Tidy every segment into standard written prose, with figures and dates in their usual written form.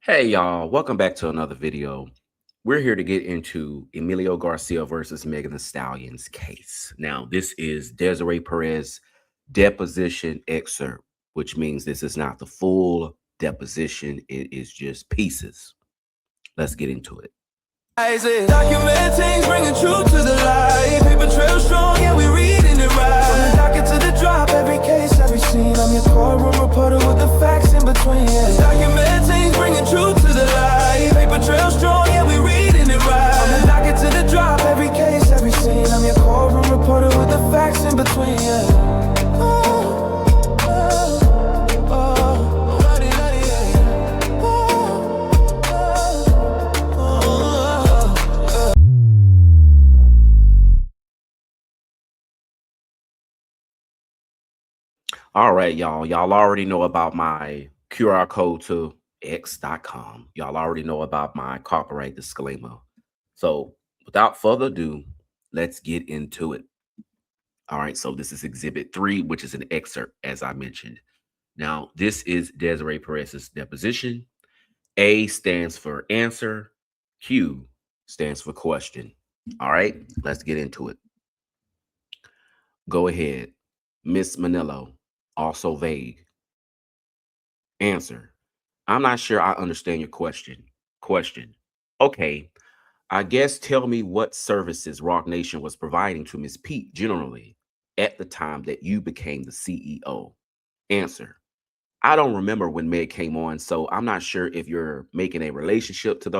Hey y'all, welcome back to another video. We're here to get into Emilio Garcia versus Megan Thee Stallions case. Now, this is Desiree Perez deposition excerpt, which means this is not the full deposition, it is just pieces. Let's get into it. I say Document Tingz, bringing truth to the light. Paper trail strong, yeah, we reading it right. From the docket to the drop, every case, every scene. I'm your courtroom reporter with the facts in between. Yeah. Document Tingz, bringing truth to the light. Paper trail strong, yeah, we reading it right. From the docket to the drop, every case, every scene. I'm your courtroom reporter with the facts in between. Yeah. All right, y'all. Y'all already know about my QR code to x.com. Y'all already know about my copyright disclaimer. So without further ado, let's get into it. All right, so this is Exhibit 3, which is an excerpt, as I mentioned. Now, this is Desiree Perez's deposition. A stands for answer. Q stands for question. All right, let's get into it. Go ahead. Miss Manillo, also vague. Answer. I'm not sure I understand your question. Question. Okay, I guess tell me what services Rock Nation was providing to Miss Pete generally at the time that you became the CEO. Answer. I don't remember when Meg came on, so I'm not sure if you're making a relationship to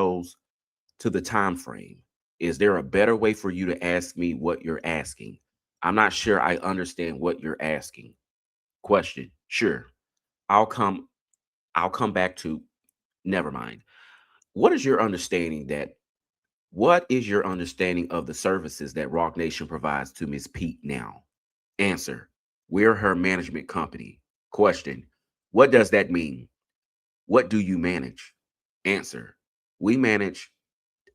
the time frame. Is there a better way for you to ask me what you're asking? I'm not sure I understand what you're asking. Question. Sure. I'll come back to never mind. What is your understanding of the services that Rock Nation provides to Miss Pete now? Answer. We're her management company. Question. What does that mean? What do you manage? Answer. We manage.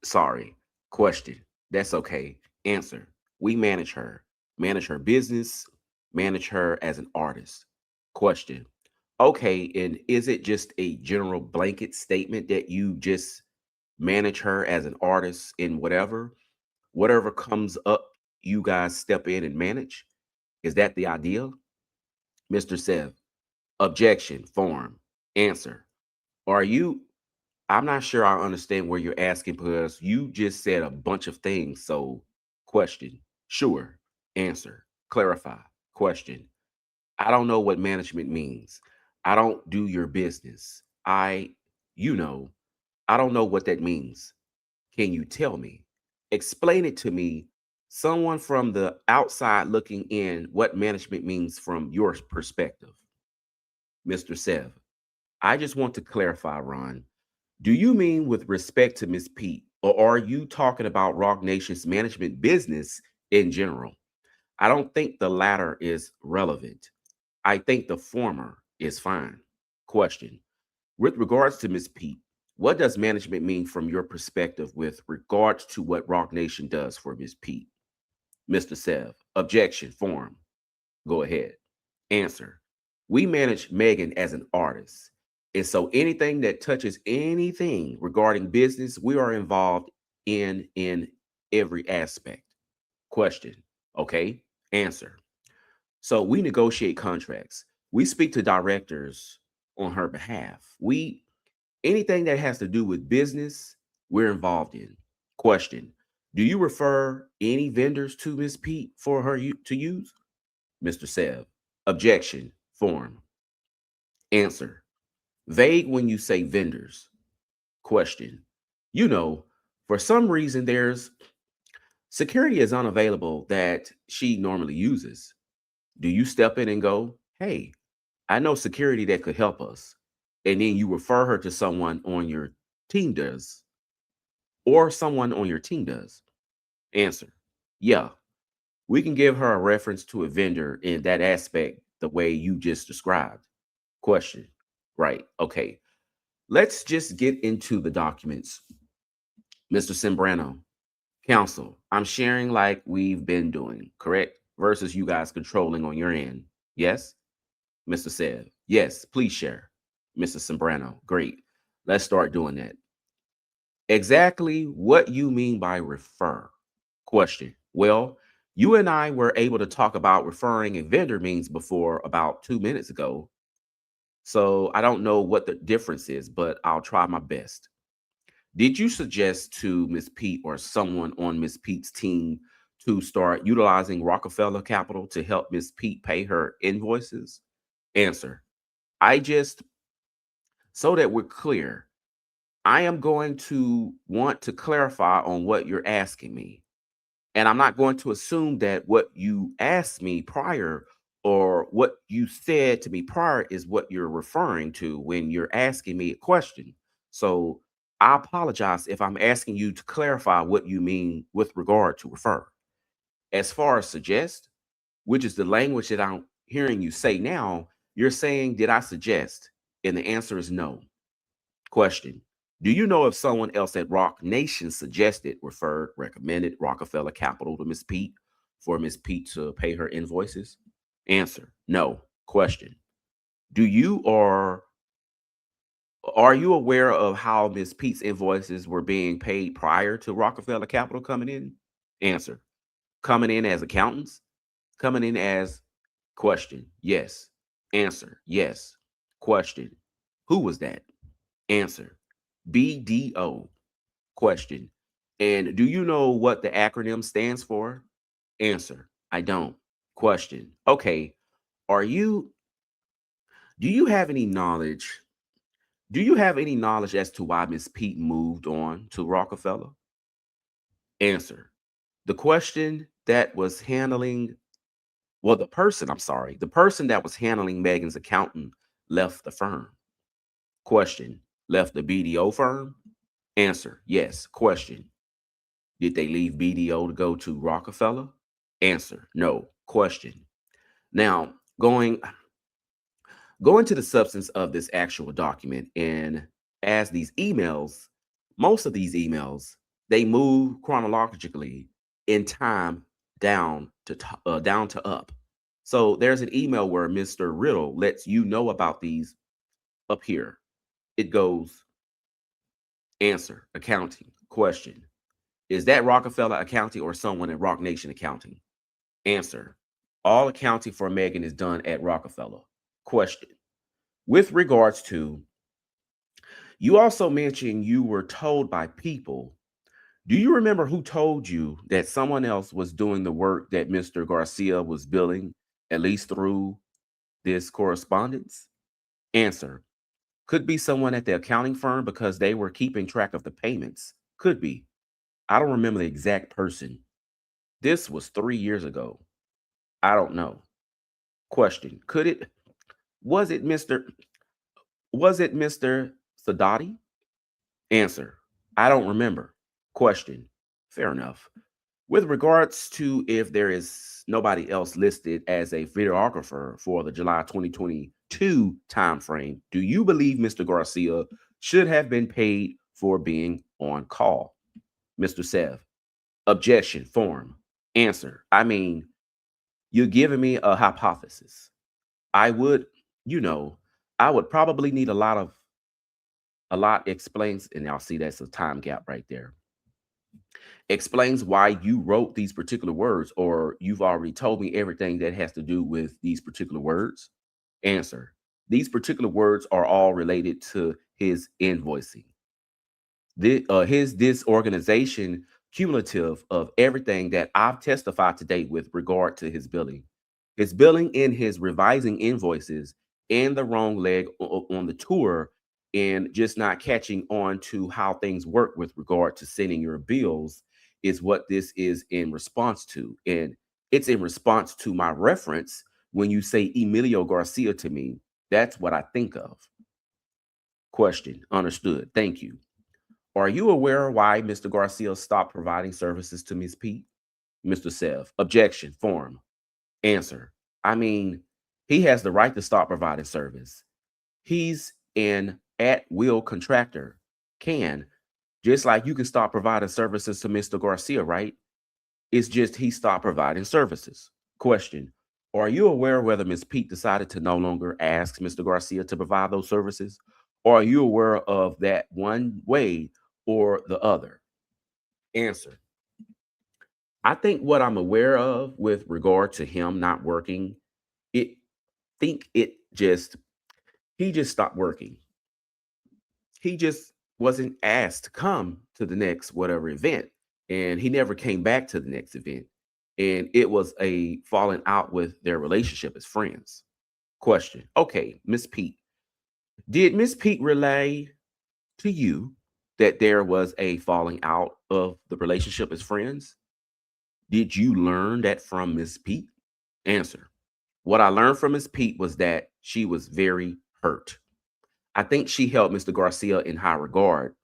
Sorry. Question. That's okay. Answer. We manage her. Manage her business. Manage her as an artist. Question. Okay, and is it just a general blanket statement that you just manage her as an artist in whatever comes up, you guys step in and manage? Is that the ideal? Mr. Sev, objection, form, answer. Are you, I'm not sure I understand where you're asking because you just said a bunch of things. So, question, sure, answer, clarify, question. I don't know what management means. I don't do your business. You know, I don't know what that means. Can you tell me? Explain it to me, someone from the outside looking in, what management means from your perspective. Mr. Sev, I just want to clarify, Ron. Do you mean with respect to Miss Pete, or are you talking about Rock Nation's management business in general? I don't think the latter is relevant. I think the former is fine. Question. With regards to Miss Pete, what does management mean from your perspective with regards to what Rock Nation does for Miss Pete? Mr. Sev, objection, form. Go ahead. Answer. We manage Megan as an artist. And so anything that touches anything regarding business, we are involved in every aspect. Question. Okay. Answer. So we negotiate contracts. We speak to directors on her behalf. Anything that has to do with business, we're involved in. Question. Do you refer any vendors to Miss Pete for her to use? Mr. Sev. Objection. Form. Answer. Vague when you say vendors. Question. You know, for some reason, there's security is unavailable that she normally uses. Do you step in and go, hey, I know security that could help us? And then you refer her to someone on your team does, or someone on your team does. Answer. Yeah, we can give her a reference to a vendor in that aspect the way you just described. Question. Right. Okay. Let's just get into the documents. Mr. Sembrano, counsel, I'm sharing like we've been doing, correct? Versus you guys controlling on your end. Yes? Mr. Sev, yes, please share. Mr. Sembrano, great. Let's start doing that. Exactly what you mean by refer? Question. Well, you and I were able to talk about referring a vendor means before about 2 minutes ago. So I don't know what the difference is, but I'll try my best. Did you suggest to Miss Pete or someone on Miss Pete's team to start utilizing Rockefeller Capital to help Miss Pete pay her invoices? Answer. I just, so that we're clear, I am going to want to clarify on what you're asking me. And I'm not going to assume that what you asked me prior or what you said to me prior is what you're referring to when you're asking me a question. So I apologize if I'm asking you to clarify what you mean with regard to refer. As far as suggest, which is the language that I'm hearing you say now, you're saying, did I suggest? And the answer is no. Question. Do you know if someone else at Rock Nation suggested, referred, recommended Rockefeller Capital to Miss Pete for Miss Pete to pay her invoices? Answer. No. Question. Do you or are you aware of how Miss Pete's invoices were being paid prior to Rockefeller Capital coming in? Answer. Coming in as accountants? Coming in as question. Yes. Answer. Yes. Question. Who was that? Answer. BDO. Question. And do you know what the acronym stands for? Answer. I don't. Question. Okay. Are you, do you have any knowledge? Do you have any knowledge as to why Miss Pete moved on to Rockefeller? Answer. The question that was handling, well, the person that was handling Megan's accountant left the firm. Question. Left the BDO firm? Answer. Yes. Question. Did they leave BDO to go to Rockefeller? Answer. No. Question. Now, going to the substance of this actual document, and as these emails, most of these emails, they move chronologically in time down to up. So there's an email where Mr. Riddle lets you know about these up here. It goes, answer, accounting, question. Is that Rockefeller Accounting or someone at Rock Nation Accounting? Answer. All accounting for Megan is done at Rockefeller. Question. With regards to, you also mentioned you were told by people. Do you remember who told you that someone else was doing the work that Mr. Garcia was billing, at least through this correspondence? Answer. Could be someone at the accounting firm because they were keeping track of the payments. Could be. I don't remember the exact person. This was 3 years ago. I don't know. Question. Was it Mr. Was it Mr. Sadati? Answer. I don't remember. Question. Fair enough. With regards to if there is nobody else listed as a videographer for the July 2022 timeframe, do you believe Mr. Garcia should have been paid for being on call? Mr. Sev. Objection form. Answer. I mean, you're giving me a hypothesis. I would, you know, I would probably need a lot explains, and I'll see that's a time gap right there. Explains why you wrote these particular words, or you've already told me everything that has to do with these particular words. Answer. These particular words are all related to his invoicing. His disorganization cumulative of everything that I've testified to date with regard to his billing. His billing in his revising invoices and the wrong leg on the tour, and just not catching on to how things work with regard to sending your bills is what this is in response to. And it's in response to my reference when you say Emilio Garcia to me. That's what I think of. Question. Understood. Thank you. Are you aware why Mr. Garcia stopped providing services to Ms. Pete? Mr. Sev. Objection. Form. Answer. I mean, he has the right to stop providing service. He's an at-will contractor. Just like you can stop providing services to Mr. Garcia, right? It's just he stopped providing services. Question. Are you aware whether Ms. Pete decided to no longer ask Mr. Garcia to provide those services, Or are you aware of that one way or the other? Answer. I think what I'm aware of with regard to him not working, it think it just he just stopped working. He just wasn't asked to come to the next whatever event, and he never came back to the next event. And it was a falling out with their relationship as friends. Question. Okay, Miss Pete. Did Miss Pete relay to you that there was a falling out of the relationship as friends? Did you learn that from Miss Pete? Answer. What I learned from Miss Pete was that she was very hurt. I think she held Mr. Garcia in high regard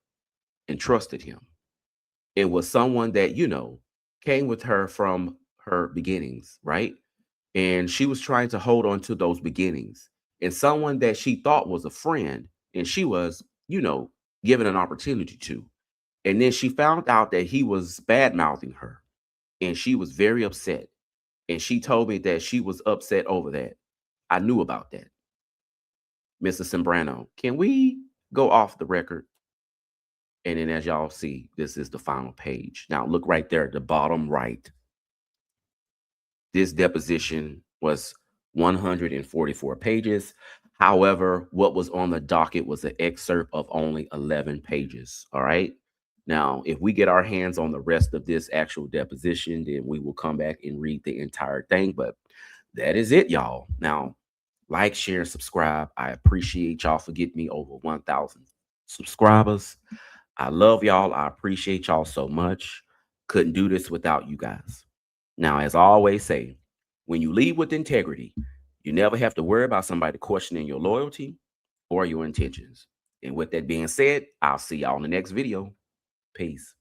and trusted him. It was someone that, came with her from her beginnings, right? And she was trying to hold on to those beginnings. And someone that she thought was a friend, and she was, given an opportunity to. And then she found out that he was bad mouthing her, and she was very upset. And she told me that she was upset over that. I knew about that. Mr. Sembrano, can we go off the record? And then as y'all see, this is the final page. Now look right there at the bottom right. This deposition was 144 pages. However, what was on the docket was an excerpt of only 11 pages. All right. Now, if we get our hands on the rest of this actual deposition, then we will come back and read the entire thing. But that is it, y'all. Now, like, share, subscribe. I appreciate y'all for getting me over 1,000 subscribers. I love y'all. I appreciate y'all so much. Couldn't do this without you guys. Now, as I always say, when you lead with integrity, you never have to worry about somebody questioning your loyalty or your intentions. And with that being said, I'll see y'all in the next video. Peace.